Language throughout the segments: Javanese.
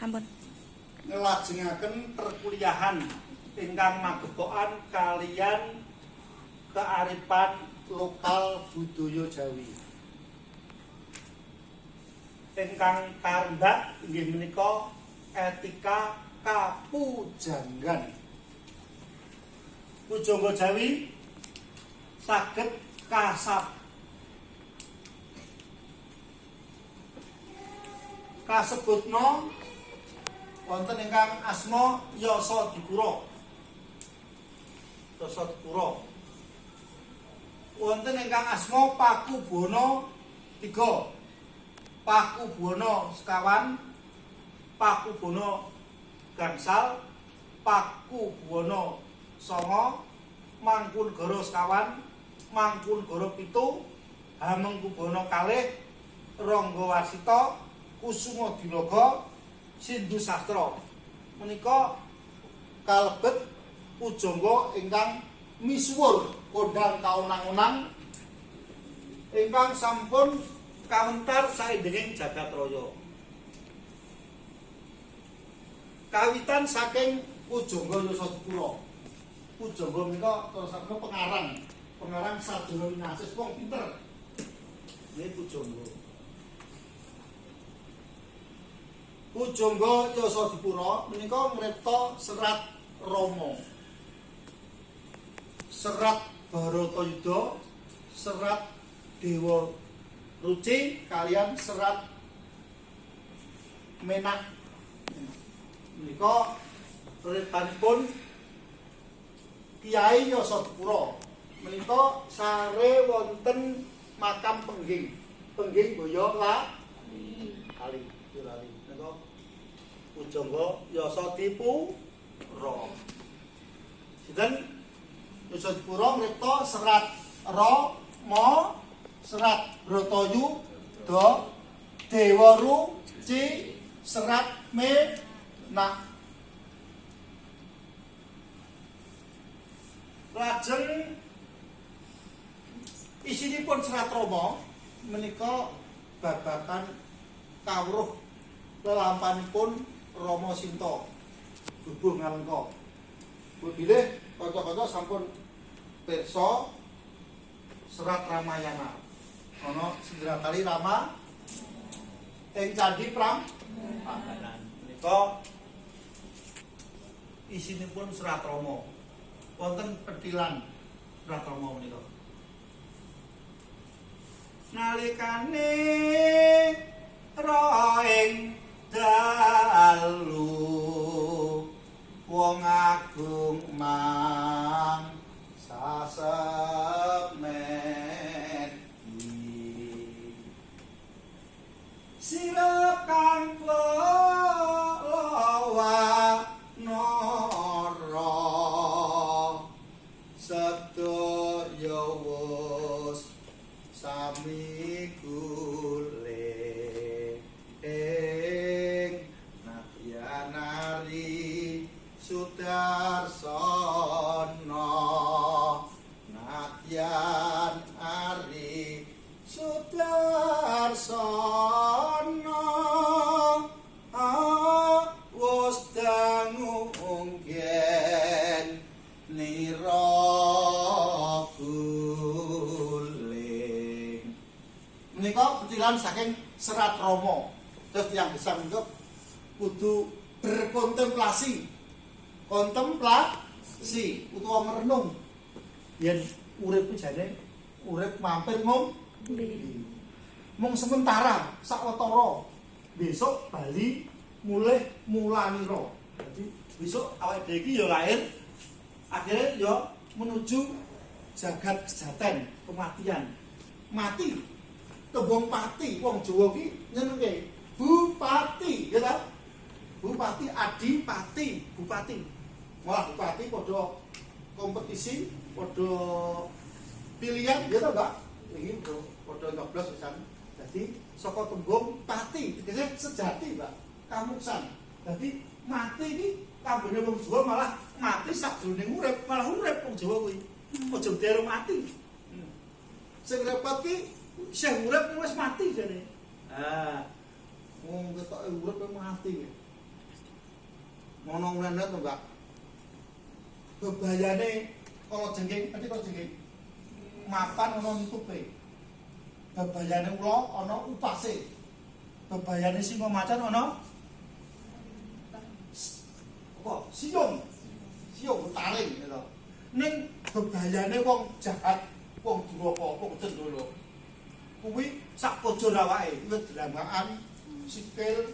Sampun. Ngelajengaken perkuliahan ingkang magepokan kaliyan kearifan lokal budaya Jawi. Ingkang karendak inggih menika etika kapujanggan. Pujangga Jawi saged kasebutna wonten ingkang asma Yasadipura. Yasadipura. Wonten ingkang asma Pakubuwana III. Pakubuwana sekawan, Pakubuwana gangsal, Pakubuwana songo, Mangkunagara sekawan, Mangkunagara pitu, Hamengkubuwana kalih, Ranggawasita, Kusumadinaga, Sindhusastra. Menika kalebet pujangga ingkang misuwur kondhang kaunang-unang ingkang sampun kawentar saindenging jagat raya. Kawitan saking pujangga Yasadipura. Pujangga menika terusake pengarang sadaya winasis wong pinter. Nggih pujangga. Pujangga Yasadipura menika ngripta serat Rama, serat Baratayuda, serat Dewa Ruci kalian serat Menak. Menika ritanipun Kyai Yasadipura. Menika sare wonten makam pengging Boyo kali. Menika pujangga Yasadipura. Sinten Yasadipura ngripta serat Rama, serat Bratayuda, Dewa Ruci, serat Menak. Lajeng isinipun serat Rama menika babagan kawruh lelampanipun Rama Sinta bubuh ngalengka. Bilih kanca-kanca sampun pirsa serat Ramayana. Ana Sindrakali Rama ing Candhi Prambanan. Menika isinipun serat Rama. Wonten petilan serat Rama menika. Nalikane ra ing dalu wong agung mang sasemet sira kang lawa nara sedaya wis sami gule ing nadyanari Sudarsana nadyan ari Sudarsana wis dangu unggen nira guling. Menika petilan saking serat Rama. Terus tiyang gesang menika kudu berkontemplasi. Kontemplasi utawa merenung. Yen urip jane urip mampir mung sementara sawetara. Besok bali mulih mulanira. Jadi besok awake dhewe iki ya lahir akhirnya ya menuju jagat kejaten, kematian. Mati. Tembung pati wong Jawa iki nyenengke bupati, ya ta? Bupati, adipati, bupati. Malah bupati padha kompetisi, padha pilihan, ya ta, Mbak? Iki padha nyoblos pisan. Dadi saka tembung pati, tegese sejati, Mbak. Kamuksan. Dadi mati iki kanggone wong Jawa malah mati sakjroning urip, malah urip wong Jawa kuwi. Aja dereng mati. Sing repot ki sing urip wis mati jane. Wong ketoke urip mati. ngono-ngono to, Mbak. Bebayane kala jengking, nanti kala jengking. Mapan ana nutupe. Bebayane ula ana upase. Bebayane singa macan ana apa? Siung taring gitu. Ning bebayane wong jahat, wong duraka, wong cendolo. Kuwi sak pojok awake, wis drambakan, sikil,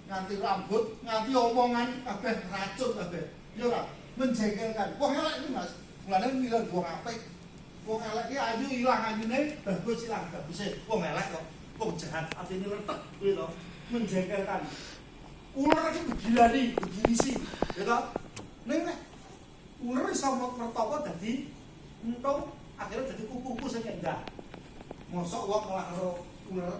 nganti rambut, nganti omongan kabeh racun kabeh. Ya ora, menjengkelkan. Wong elek iki Mas, mulane mila wong apik. Wong elek iki ayu ilang ayune, bagus ilang baguse. Wong elek kok, wong jahat atine letek kuwi to, menjengkelkan. Ular iki begilani, begilisi, ya to. Ning nek ular iso mertopo dadi entung, akhirnya dadi kuku-kuku sing endah. Mosok wong kalah karo ular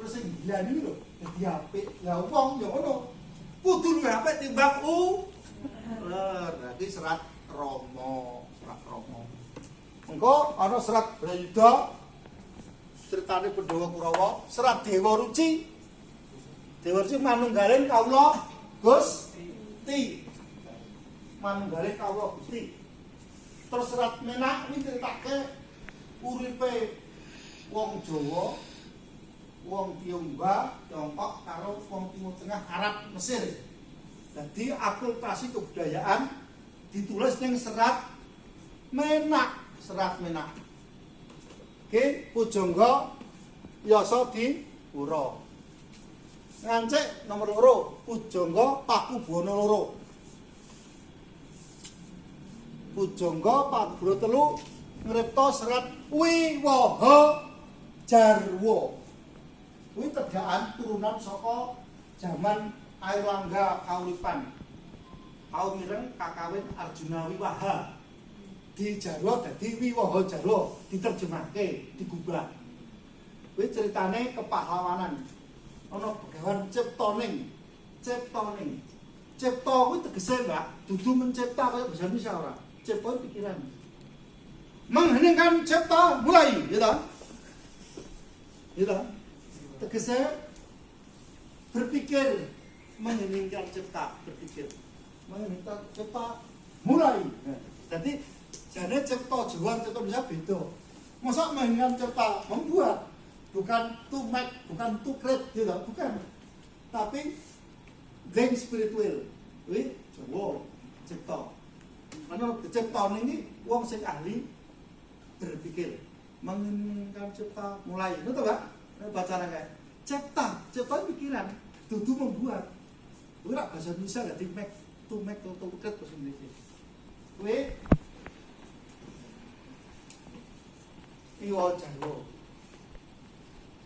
sing gilani lho, dadi apik. Lah wong ya ngono. Kudu luwih apik timbang ular. Berarti serat Rama. Engko ana serat Brayudha. Critane Pandhawa Kurawa, serat Dewa Ruci. Dewa Ruci manunggaling kawula Gusti. Manunggaling kawula Gusti. Terus serat Menak iki critake uripe wong Jawa, wong Tionghoa, Tiongkok karo wong Timur Tengah, Arab, Mesir. Jadi akulturasi kebudayaan ditulis ning serat Menak. Oke, pujangga yasa diwura. Ngancik nomor 2, pujangga Pakubono 2. Pujangga Pakubono 3 ngripta serat Wiwaha Jarwa. Kuwi tegakan turunan saka jaman Airlangga kauripan. Kaum mireng kakawin Arjuna Wiwaha. Di Jarwa dadi Wiwaha Jarwa, diterjemahke, digubah. Kuwi ceritane kepahlawanan. Ana begawan ciptoning. Cipta kuwi tegese, Mbak, dudu mencipta kaya bahasa Indonesia ora. Cipta pikiran. Mengheningkan cipta mulai, gitu. Tegese berpikir, mengheningkan cipta, mengheningkan cipta mulai. Jadi jane cipta Jawa cipta Indonesia beda. Masa mengheningkan cipta membuat, bukan to make, bukan to create, gitu, bukan. Tapi being spiritual, kuwi Jawa cipta. Ana cipta ini wong sing ahli berpikir, menginginkan cipta mulai, itu Mbak, bacaan kayak cipta pikiran, dudu membuat. Kuwi rak bahasa Indonesia dadi make to create bahasa Indonesia. Kuwi Wiwaha Jarwa.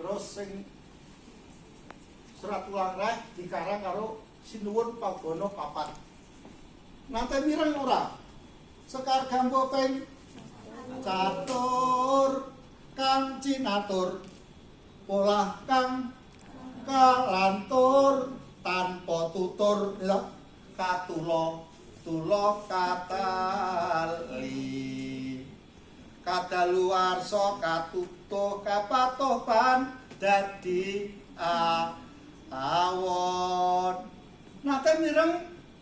Terus sing serat ulang reh dikarang karo Sinuwun Pagono 4. Nate mireng ora? Sekar gambo ping catur kang cinatur polah kang kalantur tanpa tutur ya katulo katali kadaluwarsa katutuh kapatohan dadi awon. Nate mireng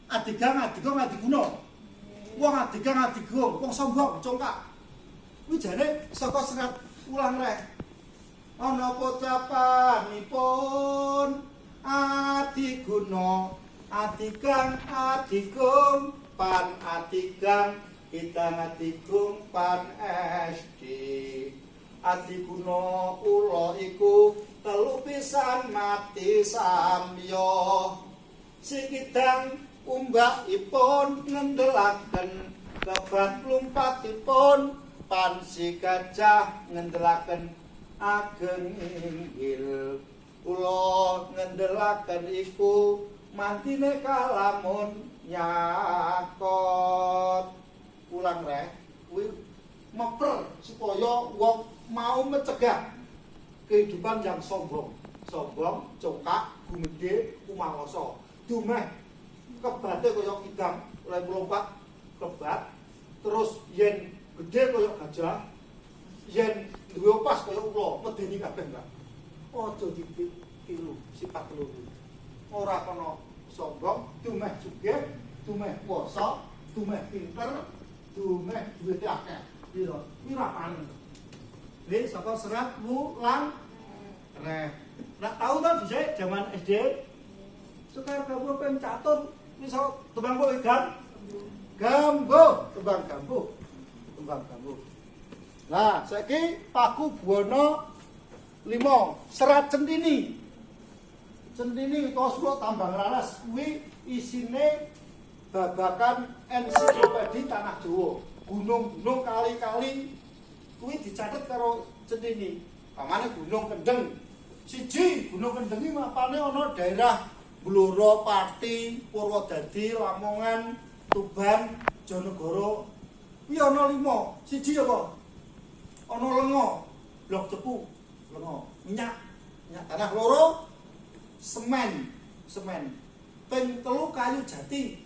adigang adiguna. Wong adigang wong sombong congkak. Kuwi jane saka serat ulang reh. Ana pocapanipun adiguna adigang adigum pan adigang Idang adigung pan SD. Adiguna ula iku telu pisan mati samya. Sikidang umbakipun ngendhelaken kebat lumpatipun pan si gajah ngendhelaken ageng inggil. Ula ngendhelaken iku mantine kalamun nyakot. Ulang reh, kuwi meper supaya wong mau mencegah kehidupan yang sombong, congkak, gumedhe, kumaloso. Dumeh kebate kaya idam, oleh melompat kebat, terus yen gedhe kaya gajah, yen duwe opas kaya ula, medeni kabeh, Mbak. Aja ditiru sifat loro. Ora kena sombong, dumeh sugih, dumeh kuwasa, dumeh pinter, dumeh duwite akeh. Piro? Pirapane. Wis saka serat wulang reh. Nek tau to dhisik jaman SD sekar gambo ping catur iso tembang kok edan. Gambo, tembang gambo. Tembang gambo. Lah, saiki Paku Buwana 5 serat Centini. Centini utawa Sulo Tambang Raras kuwi isine babakan ensiklopedi tanah Jawa. Gunung-gunung kali-kali kuwi dicatet karo Centini. Pamane Gunung Kendeng. Siji Gunung Kendeng iki mapane ana daerah Blora, Pati, Purwodadi, Lamongan, Tuban, Jonegoro. Kuwi ana 5. Siji apa? Ana Lengo, Blok Cepu, Lengo. Minyak tanah loro, semen. Ping 3 kayu jati.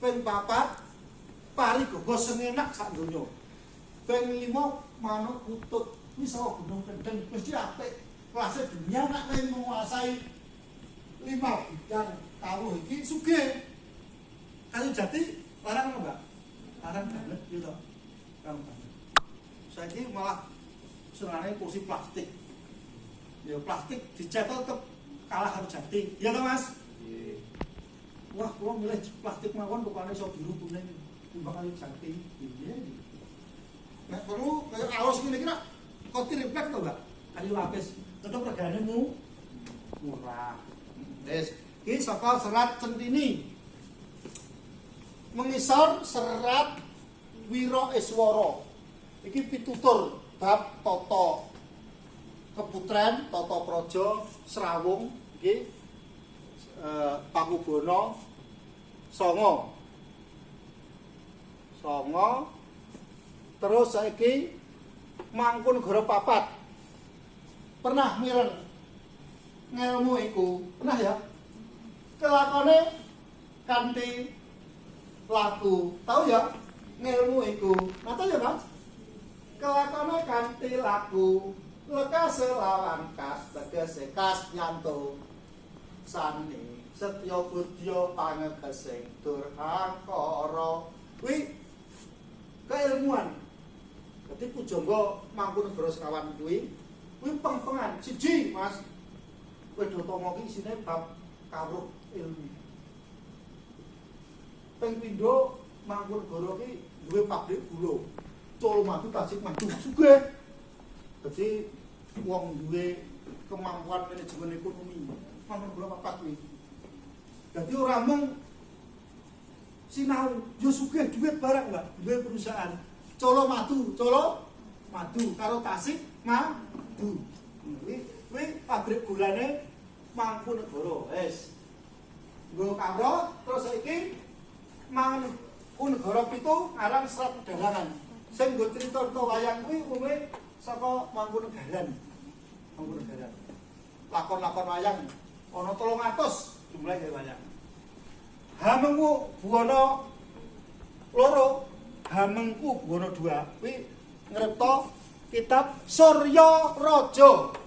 Ping 4 pari gogos sengenak sak donya. Ping 5 manuk kutut. Wis Gunung Kendeng mesti apik. Kelasnya dunia nak menguasai 5 bidang kawuh iki sugih. Kayu jati larang enggak? Larang banget gitu. Larang banget. Saiki malah senengane kursi plastik. Ya plastik dicetak tetep kalah karo jati. Iya to, Mas? Nggih. Wah, kula milih plastik mawon rupane iso biru kuning timbang kayu jati. Iya. Nek perlu kaya alus ngene iki nak koti refleks to, Mbak? Kayu lapis. Tetep regane murah. Wis, iki saka serat Centini. Mengisor serat Wiro Iswara. Iki pitutur bab tata keputren, tata praja, Srawung iki Paku Buwana 9. Terus saiki Mangkunegara 4. Pernah mireng ngelmu iku, pernah ya? Kelakone kanthi laku. Tahu ya? Ngelmu iku. Nata ya, Mas? Kelakone kanthi laku. Lekas lawan kas, tegese kas nyanto. Sani setya budya pangegesing durhangkara. Kuwi keilmuan. Dadi pujangga Mangkunegara sekawan kuwi peng-pengan siji, Mas. Wedhatama iki isine bab kawruh ilmu. Ping pindho Mangkunegara iki duwe pabrik gula. Colomadu Tasik Madu sugih. Dadi wong duwe kemampuan manajemen ekonomi. Mangkunegara 4 kuwi. Dadi ora mung sinau, yo sugih duit barang, Mbak. Duwe perusahaan. Colomadu karo Tasik Madu. Kuwi pabrik gulane Mangkunegara. Wis. Nggo kawruh terus saiki Mangkunegara 7 aran Serat Pedalangan. Sing nggo crita wayang kuwi umume saka Mangkunegaran. Lakon-lakon wayang ana 300 jumlahe wayang. Hamengku Buwana 2, Hamengku Buwana 2 kuwi ngripta kitab Surya Raja.